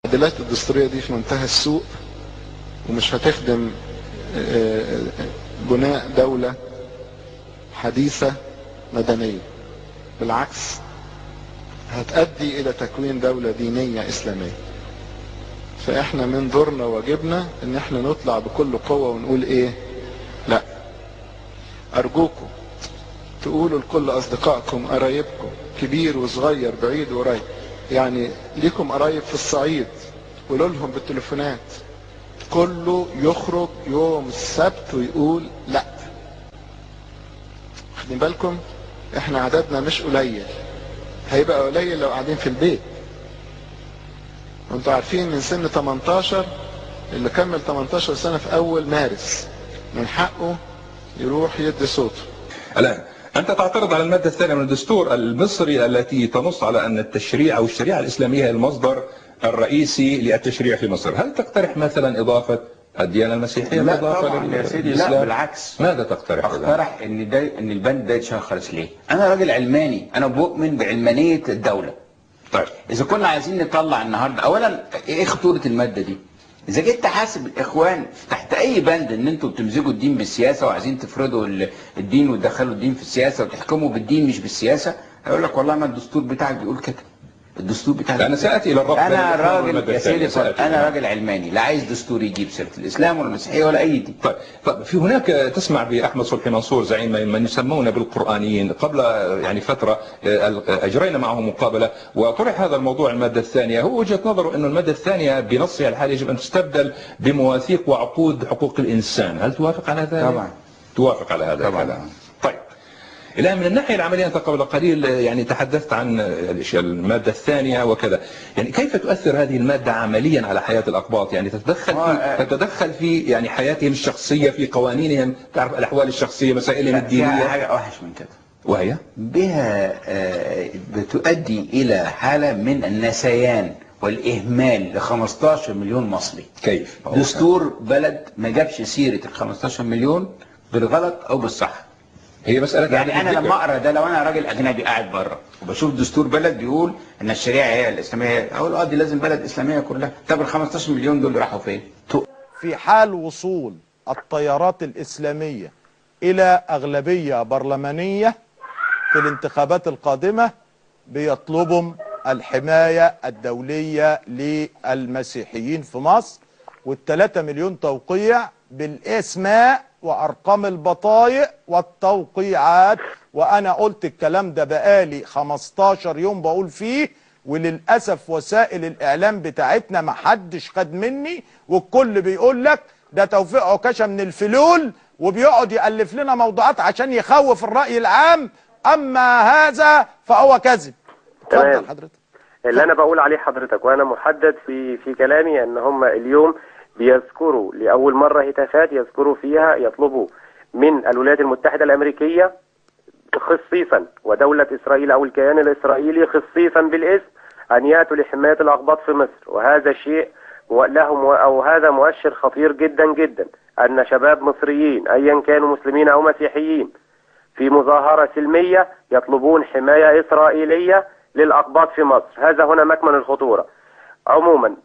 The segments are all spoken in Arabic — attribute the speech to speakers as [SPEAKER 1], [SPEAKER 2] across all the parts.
[SPEAKER 1] التعديلات الدستورية دي في منتهى السوء، ومش هتخدم بناء دولة حديثة مدنية، بالعكس هتؤدي الى تكوين دولة دينية اسلامية. فاحنا من دورنا وواجبنا ان احنا نطلع بكل قوة ونقول ايه؟ لا، ارجوكم تقولوا لكل اصدقائكم قرايبكم كبير وصغير بعيد وقريب، يعني ليكم قرايب في الصعيد، قولوا لهم بالتليفونات كله يخرج يوم السبت ويقول لا. خدين بالكم احنا عددنا مش قليل، هيبقى قليل لو قاعدين في البيت. وانتوا عارفين من سن 18 اللي كمل 18 سنة في اول مارس من حقه يروح يدي صوته.
[SPEAKER 2] الآن أنت تعترض على المادة الثانية من الدستور المصري التي تنص على أن التشريع أو الشريعة الإسلامية هي المصدر الرئيسي للتشريع في مصر. هل تقترح مثلا إضافة الديانة المسيحية؟
[SPEAKER 3] لا طبعا يا سيدي، لا بالعكس.
[SPEAKER 2] ماذا تقترح؟
[SPEAKER 3] اقترح ان البند ده يتشخص. ليه؟ انا راجل علماني، انا بؤمن بعلمانية الدولة.
[SPEAKER 2] طيب
[SPEAKER 3] اذا كنا عايزين نطلع النهارده، اولا ايه خطورة المادة دي؟ اذا جيت تحاسب الاخوان تحت اي بند ان انتوا بتمزجوا الدين بالسياسة وعايزين تفرضوا الدين وتدخلوا الدين في السياسة وتحكموا بالدين مش بالسياسة، هيقول لك والله ما الدستور بتاعك بيقول كده. الدستور بتاعك
[SPEAKER 2] انا ساتي الى الربط.
[SPEAKER 3] انا راجل يا سيدي، انا راجل علماني، لا عايز دستور يجيب سيره الاسلام ولا المسيحيه ولا اي دين.
[SPEAKER 2] طيب في هناك تسمع باحمد صبحي منصور زعيم من يسمون بالقرانيين، قبل يعني فتره اجرينا معه مقابله وطرح هذا الموضوع الماده الثانيه. هو وجهه نظره انه الماده الثانيه بنصها الحالي يجب ان تستبدل بمواثيق وعقود حقوق الانسان. هل توافق على هذا؟
[SPEAKER 3] طبعا
[SPEAKER 2] توافق على هذا
[SPEAKER 3] طبعا
[SPEAKER 2] الكلام. طيب الآن من الناحية العملية أنت قبل قليل يعني تحدثت عن المادة الثانية وكذا، يعني كيف تؤثر هذه المادة عمليا على حياة الأقباط؟ يعني تتدخل في يعني حياتهم الشخصية، في قوانينهم، تعرف الأحوال الشخصية، مسائلهم الدينية.
[SPEAKER 3] فيها حاجة أوحش من كده،
[SPEAKER 2] وهي
[SPEAKER 3] بها بتؤدي إلى حالة من النسيان والإهمال ل 15 مليون مصري.
[SPEAKER 2] كيف؟
[SPEAKER 3] دستور بلد ما جابش سيرة ال 15 مليون بالغلط أو بالصح.
[SPEAKER 2] هي مسألة
[SPEAKER 3] يعني أنا لما أقرأ ده، لو أنا راجل أجنبي قاعد بره وبشوف دستور بلد بيقول إن الشريعة هي الإسلامية، أقول دي لازم بلد إسلامية كلها. طب ال 15 مليون دول راحوا فين؟
[SPEAKER 4] في حال وصول التيارات الإسلامية إلى أغلبية برلمانية في الانتخابات القادمة بيطلبوا الحماية الدولية للمسيحيين في مصر، وال3 مليون توقيع بالاسماء وارقام البطايق والتوقيعات. وانا قلت الكلام ده بقالي 15 يوم بقول فيه، وللاسف وسائل الاعلام بتاعتنا ما حدش خد مني، والكل بيقول لك ده توفيق عكاشة من الفلول وبيقعد يألف لنا موضوعات عشان يخوف الرأي العام، اما هذا فهو كذب. اتفضل حضرتك.
[SPEAKER 5] اللي انا بقول عليه حضرتك وانا محدد في كلامي ان هم اليوم بيذكروا لأول مرة هتافات يذكروا فيها يطلبوا من الولايات المتحدة الأمريكية خصيصا ودولة إسرائيل أو الكيان الإسرائيلي خصيصا بالاسم أن يأتوا لحماية الأقباط في مصر. وهذا شيء لهم أو هذا مؤشر خطير جدا جدا، أن شباب مصريين أيا كانوا مسلمين أو مسيحيين في مظاهرة سلمية يطلبون حماية إسرائيلية للأقباط في مصر. هذا هنا مكمن الخطورة. عموما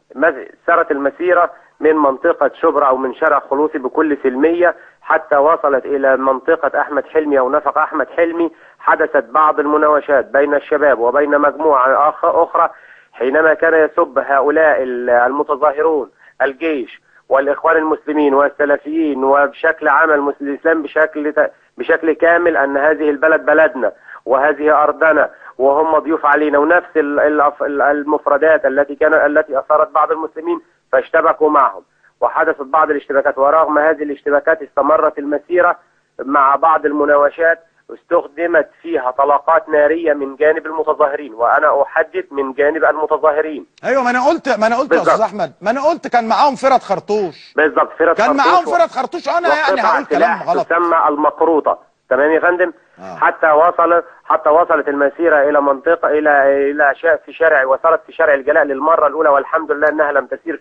[SPEAKER 5] سارت المسيرة من منطقة شبرا أو من شارع خلوصي بكل سلمية حتى وصلت إلى منطقة أحمد حلمي أو نفق أحمد حلمي. حدثت بعض المناوشات بين الشباب وبين مجموعة أخرى حينما كان يسب هؤلاء المتظاهرون الجيش والإخوان المسلمين والسلفيين وبشكل عام الإسلام بشكل كامل، أن هذه البلد بلدنا وهذه أرضنا وهم ضيوف علينا، ونفس المفردات التي أثارت بعض المسلمين فاشتبكوا معهم وحدثت بعض الاشتباكات. ورغم هذه الاشتباكات استمرت المسيرة مع بعض المناوشات استخدمت فيها طلقات نارية من جانب المتظاهرين، وأنا أحدد من جانب المتظاهرين.
[SPEAKER 4] أيوة، ما أنا قلت يا أستاذ أحمد، ما أنا قلت كان معاهم فرد خرطوش.
[SPEAKER 5] بالظبط،
[SPEAKER 4] كان معاهم فرد خرطوش. أنا يعني هقول كلام غلط.
[SPEAKER 5] تسمى المقروطة. تمام يا فندم. حتى وصلت المسيرة إلى منطقة إلى في شارع، وصلت في شارع الجلاء للمرة الأولى، والحمد لله أنها لم تسير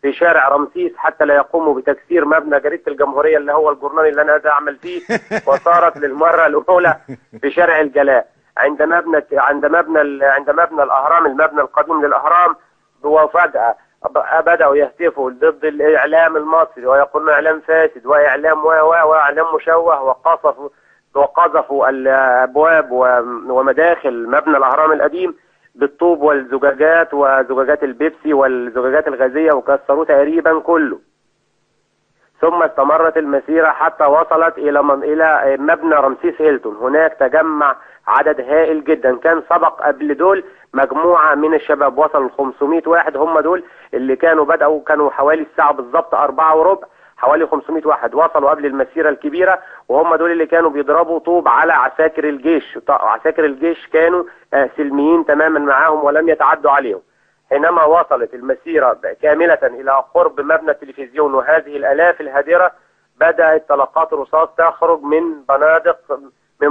[SPEAKER 5] في شارع رمسيس حتى لا يقوموا بتكسير مبنى جريدة الجمهورية اللي هو الجورنال اللي أنا أعمل فيه. وصارت للمرة الأولى في شارع الجلاء عند مبنى الأهرام، المبنى القديم للأهرام، وفجأة بدأوا يهتفوا ضد الإعلام المصري ويقولون إعلام فاسد وإعلام وإعلام مشوه، وقذفوا الأبواب ومداخل مبنى الأهرام القديم بالطوب والزجاجات وزجاجات البيبسي والزجاجات الغازية وكسروه تقريبا كله. ثم استمرت المسيرة حتى وصلت إلى مبنى رمسيس هيلتون. هناك تجمع عدد هائل جدا، كان سبق قبل دول مجموعة من الشباب وصلوا 500 واحد، هم دول اللي كانوا حوالي الساعة بالظبط 4:15، حوالي 500 واحد وصلوا قبل المسيرة الكبيرة، وهم دول اللي كانوا بيضربوا طوب على عساكر الجيش. عساكر الجيش كانوا سلميين تماما معاهم ولم يتعدوا عليهم. حينما وصلت المسيرة كاملة إلى قرب مبنى التلفزيون وهذه الآلاف الهادرة، بدأت طلقات رصاص تخرج من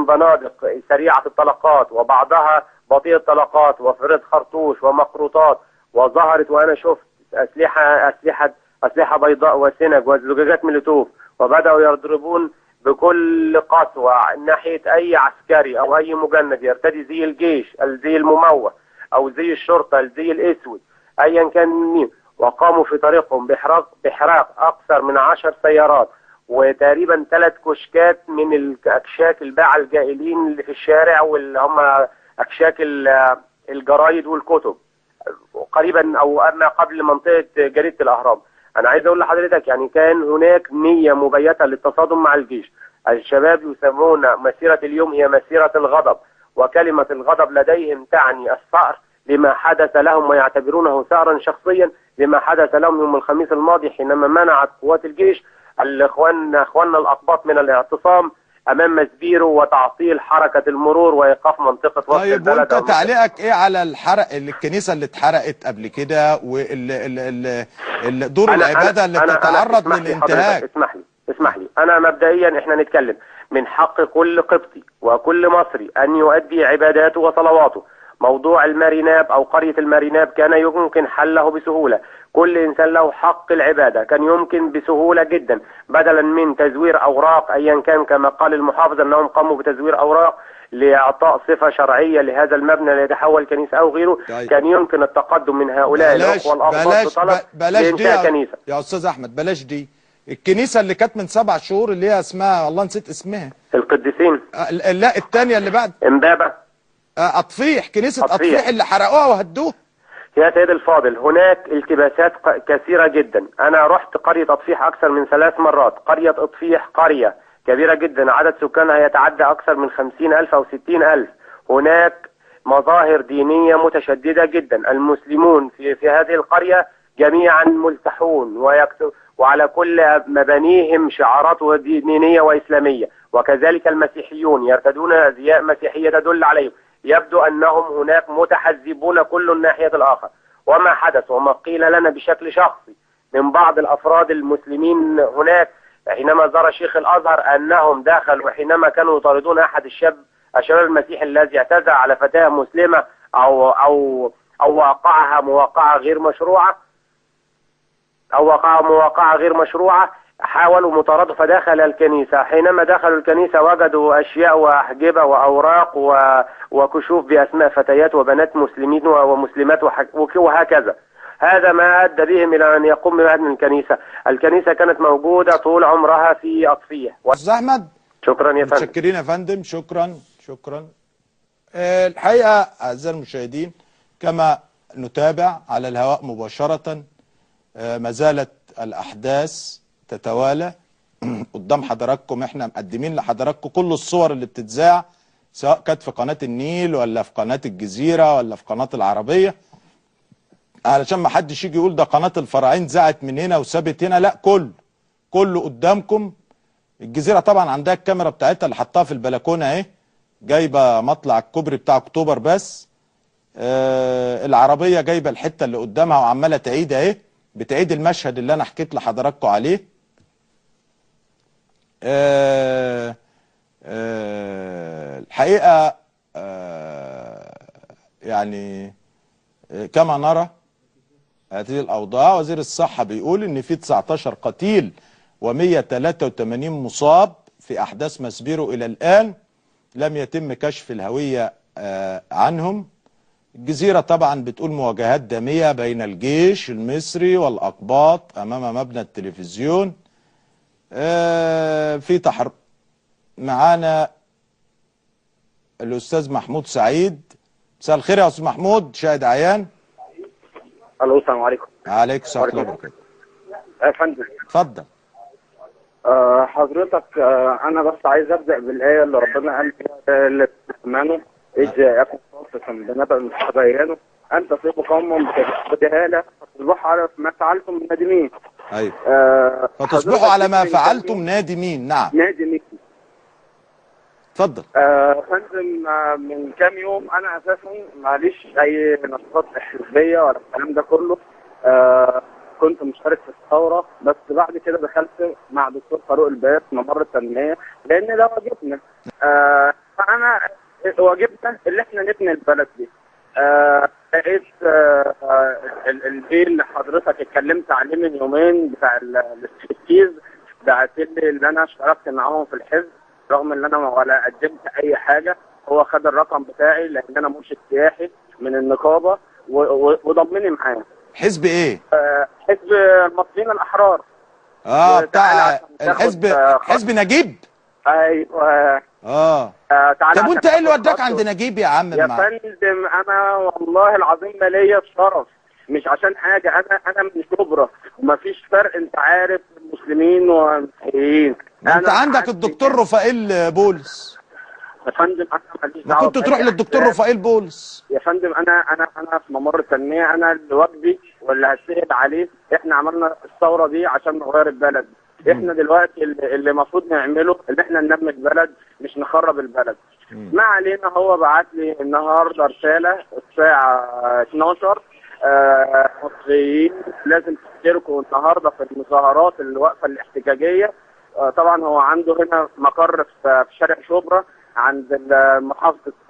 [SPEAKER 5] بنادق سريعة الطلقات، وبعضها بطيء الطلقات وفرد خرطوش ومخروطات، وظهرت وأنا شفت أسلحة بيضاء وسنج وزجاجات مولوتوف، وبدأوا يضربون بكل قسوة ناحية أي عسكري أو أي مجند يرتدي زي الجيش، الزي المموه أو زي الشرطة، الزي الأسود، أيا كان مين. وقاموا في طريقهم بإحراق أكثر من 10 سيارات وتقريبا 3 كشكات من الأكشاك الباعة الجائلين اللي في الشارع، واللي هم أكشاك الجرايد والكتب، قريبا أو أما قبل منطقة جريدة الأهرام. أنا عايز أقول لحضرتك يعني كان هناك نية مبيتة للتصادم مع الجيش. الشباب يسمون مسيرة اليوم هي مسيرة الغضب، وكلمة الغضب لديهم تعني الثأر لما حدث لهم، ويعتبرونه ثأرا شخصيا لما حدث لهم يوم الخميس الماضي حينما منعت قوات الجيش اخواننا الأقباط من الاعتصام امام مسبيرو وتعطيل حركة المرور وايقاف منطقة وسط
[SPEAKER 4] طيب
[SPEAKER 5] البلد.
[SPEAKER 4] وانت تعليقك ايه على الكنيسة اللي اتحرقت قبل كده ودور العبادة اللي تتعرض للانتهاك؟
[SPEAKER 5] اسمح لي انا مبدئيا احنا نتكلم من حق كل قبطي وكل مصري ان يؤدي عباداته وصلواته. موضوع الماريناب او قرية الماريناب كان يمكن حله بسهولة، كل انسان له حق العبادة، كان يمكن بسهولة جدا بدلا من تزوير اوراق ايا كان، كما قال المحافظ انهم قاموا بتزوير اوراق لاعطاء صفة شرعية لهذا المبنى ليتحول كنيسة او غيره. كان يمكن التقدم من هؤلاء الاخوة الافضل بطلب لانشاء كنيسة.
[SPEAKER 4] يا استاذ احمد بلاش دي، الكنيسة اللي كانت من 7 شهور اللي هي اسمها والله نسيت اسمها،
[SPEAKER 5] القديسين،
[SPEAKER 4] لا الثانية اللي بعد
[SPEAKER 5] امبابة،
[SPEAKER 4] أطفيح، كنيسة أطفيح اللي حرقوها وهدوها.
[SPEAKER 5] يا سيد الفاضل هناك التباسات كثيرة جدا. أنا رحت قرية أطفيح أكثر من 3 مرات. قرية أطفيح قرية كبيرة جدا، عدد سكانها يتعدى أكثر من 50,000 أو 60,000. هناك مظاهر دينية متشددة جدا. المسلمون في هذه القرية جميعا ملتحون وعلى كل مبانيهم شعارات دينية وإسلامية، وكذلك المسيحيون يرتدون أزياء مسيحية تدل عليهم. يبدو أنهم هناك متحزبون كل الناحية الآخر. وما حدث وما قيل لنا بشكل شخصي من بعض الأفراد المسلمين هناك حينما زار شيخ الأزهر أنهم دخلوا حينما كانوا يطاردون أحد الشباب المسيحي الذي اعتدى على فتاة مسلمة أو وقعها مواقعة غير مشروعة حاولوا مطارده فدخل الكنيسة. حينما دخلوا الكنيسة وجدوا أشياء وأحجبة وأوراق وكشوف بأسماء فتيات وبنات مسلمين ومسلمات وهكذا. هذا ما أدى بهم إلى أن يقوم بهدم الكنيسة. الكنيسة كانت موجودة طول عمرها في أطفيح.
[SPEAKER 4] أستاذ أحمد
[SPEAKER 5] شكرا يا فندم.
[SPEAKER 4] متشكرين يا فندم، شكرا. الحقيقة أعزائي المشاهدين كما نتابع على الهواء مباشرة ما زالت الأحداث تتوالى قدام حضراتكم. احنا مقدمين لحضراتكم كل الصور اللي بتتذاع سواء كانت في قناة النيل ولا في قناة الجزيرة ولا في قناة العربية، علشان ما حدش يجي يقول ده قناة الفراعين زعت من هنا وسابت هنا. لا، كله قدامكم. الجزيرة طبعا عندها الكاميرا بتاعتها اللي حطها في البلكونة اهي، جايبة مطلع الكوبري بتاع اكتوبر بس. العربية جايبة الحتة اللي قدامها وعمالة تعيد اهي، بتعيد المشهد اللي انا حكيت لحضراتكم عليه. الحقيقة يعني كما نرى هذه الأوضاع، وزير الصحة بيقول إن في 19 قتيل و183 مصاب في أحداث مسبيرو. إلى الآن لم يتم كشف الهوية عنهم. الجزيرة طبعا بتقول مواجهات دامية بين الجيش المصري والأقباط أمام مبنى التلفزيون. في معانا الأستاذ محمود سعيد. مساء الخير يا أستاذ محمود، شاهد عيان.
[SPEAKER 6] الو، السلام عليكم.
[SPEAKER 4] عليكم السلام ورحمة الله وبركاته.
[SPEAKER 6] يا فندم،
[SPEAKER 4] اتفضل.
[SPEAKER 6] حضرتك، انا بس عايز ابدا بالايه اللي ربنا قال فيها اللي تسمعوا اذ جاءكم صاصة بنبأ مستبينه ان تصيبوا قوما بجهاله فتصبحوا على ما فعلتم نادمين.
[SPEAKER 4] ايوه. فتصبحوا على ما فعلتم نادمين. نعم.
[SPEAKER 6] نادمين.
[SPEAKER 4] اتفضل.
[SPEAKER 6] فندم، من كام يوم انا اساسا ماليش اي نشاطات حزبيه ولا الكلام ده كله. كنت مشترك في الثوره، بس بعد كده دخلت مع دكتور فاروق الباز ممر التنميه لان ده واجبنا. فانا واجبنا اللي احنا نبني البلد دي. لقيت البيل اللي حضرتك اتكلمت عليه من يومين بتاع الاستريتيز، بعت لي ان انا اشتركت معاهم في الحزب رغم ان انا ولا قدمت اي حاجه. هو خد الرقم بتاعي لان انا مرشد سياحي من النقابه وضمني معاه.
[SPEAKER 4] حزب ايه؟
[SPEAKER 6] حزب المصريين الاحرار.
[SPEAKER 4] بتاع الحزب، حزب نجيب.
[SPEAKER 6] ايوه.
[SPEAKER 4] طب وانت ايه اللي وداك عند نجيب يا عم؟
[SPEAKER 6] يا فندم، انا والله العظيم ما ليا الشرف، مش عشان حاجه. انا من شبرا ومفيش فرق، انت عارف، المسلمين والمسيحيين.
[SPEAKER 4] انت عندك الدكتور رفائيل بولس
[SPEAKER 6] يا فندم. انا ماليش
[SPEAKER 4] دعوه. ما كنت تروح للدكتور رفائيل بولس
[SPEAKER 6] يا فندم. انا في ممر التنميه، انا اللي واجبي واللي هشتغل عليه. احنا عملنا الثوره دي عشان نغير البلد. احنا دلوقتي اللي المفروض نعمله ان احنا ننمي البلد مش نخرب البلد. ما علينا. هو بعت لي النهارده رساله الساعه 12: مصريين لازم تشتركوا النهارده في المظاهرات اللي واقفه الاحتجاجيه. طبعا هو عنده هنا مقر في شارع شبرا عند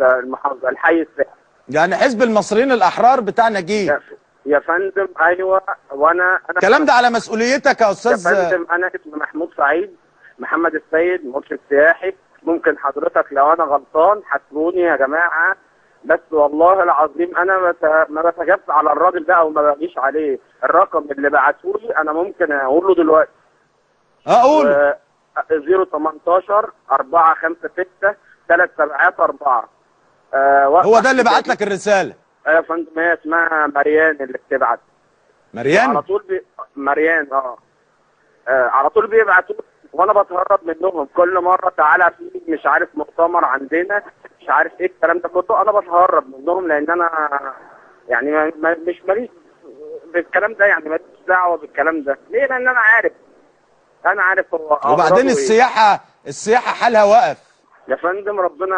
[SPEAKER 6] المحافظه الحي الساحل.
[SPEAKER 4] يعني حزب المصريين الاحرار بتاع نجيب.
[SPEAKER 6] يا فندم ايوه. وانا
[SPEAKER 4] الكلام ده على مسؤوليتك يا استاذ.
[SPEAKER 6] يا فندم، انا اسمي محمود سعيد محمد السيد، مرشد سياحي. ممكن حضرتك لو انا غلطان حاسبوني يا جماعه، بس والله العظيم انا ما بتجاوز على الراجل ده او ما باجيش عليه. الرقم اللي بعته لي انا ممكن اقوله دلوقتي.
[SPEAKER 4] اقول
[SPEAKER 6] 018 456 374.
[SPEAKER 4] هو ده اللي بعت لك الرساله؟
[SPEAKER 6] يا فندم، هي اسمها مريان اللي بتبعت.
[SPEAKER 4] مريان
[SPEAKER 6] على طول مريان. على طول بيبعتوا وانا بتهرب منهم كل مره. تعالى في مش عارف مؤتمر عندنا، مش عارف ايه الكلام ده كله. انا بتهرب منهم لان انا يعني مش ماليش بالكلام ده، يعني ماليش دعوه بالكلام ده. ليه؟ لان انا عارف هو.
[SPEAKER 4] وبعدين السياحه حالها وقف
[SPEAKER 6] يا فندم. ربنا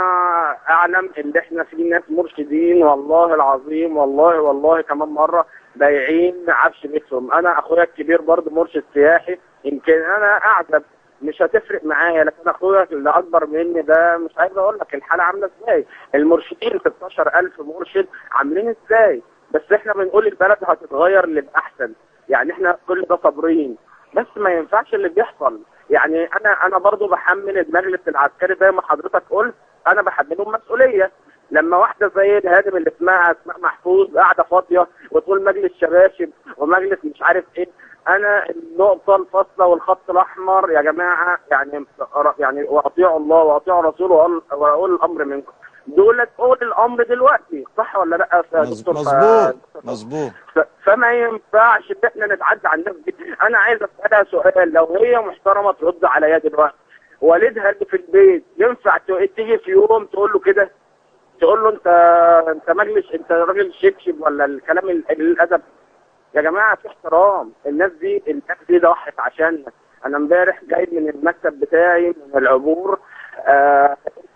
[SPEAKER 6] اعلم ان احنا في ناس مرشدين والله العظيم، والله كمان مره بايعين عفش بيتهم. انا اخويا الكبير برضه مرشد سياحي، يمكن انا اعزب مش هتفرق معايا، لكن اخويا اللي اكبر مني ده مش عايز اقول لك الحاله عامله ازاي. المرشدين 16000 مرشد عاملين ازاي. بس احنا بنقول البلد هتتغير للاحسن، يعني احنا كل ده صابرين، بس ما ينفعش اللي بيحصل. يعني انا برضو بحمل المجلس العسكري زي ما حضرتك قلت، انا بحملهم مسؤوليه. لما واحده زي الهادم اللي اسمها اسماء محفوظ قاعده فاضيه وتقول مجلس شباشب ومجلس مش عارف ايه، انا النقطه الفاصله والخط الاحمر يا جماعه، يعني واطيعوا الله واطيعوا رسوله واولي الامر منكم. دولت اولي الامر دلوقتي، صح ولا لا يا دكتور؟
[SPEAKER 4] مظبوط.
[SPEAKER 6] فما ينفعش ان احنا نتعدى على الناس دي. انا عايز اسالها سؤال، لو هي محترمه ترد عليا دلوقتي، والدها اللي في البيت ينفع تيجي في يوم تقول له كده؟ تقول له انت مجلس، انت راجل شبشب، ولا الكلام الادب؟ يا جماعه في احترام. الناس دي ضحت عشاننا. انا امبارح جاي من المكتب بتاعي من العبور،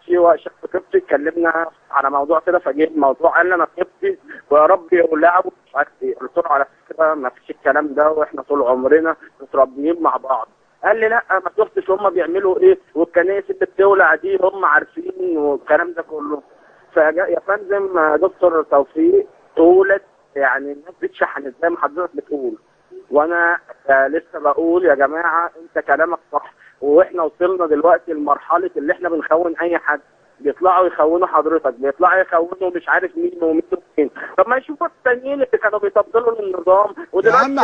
[SPEAKER 6] في شخص قبطي اتكلمنا على موضوع كده، فجيت موضوع قال لي انا قبطي ويا رب يولعوا مش عارف ايه. قلت له على فكره ما فيش الكلام ده، واحنا طول عمرنا متربيين مع بعض. قال لي لا ما شفتش هم بيعملوا ايه، والكنائس اللي بتولع دي هم عارفين والكلام ده كله. يا فندم دكتور توفيق طولت، يعني الناس بتشحن زي ما حضرتك بتقول، وانا لسه بقول يا جماعه انت كلامك صح، واحنا وصلنا دلوقتي لمرحله اللي احنا بنخون اي حد. بيطلعوا يخونوا حضرتك، بيطلعوا يخونوا مش عارف مين ومين ومين. طب ما يشوفوا التانيين اللي كانوا بيطبلوا للنظام
[SPEAKER 4] يا
[SPEAKER 6] ودلوقتي
[SPEAKER 4] عم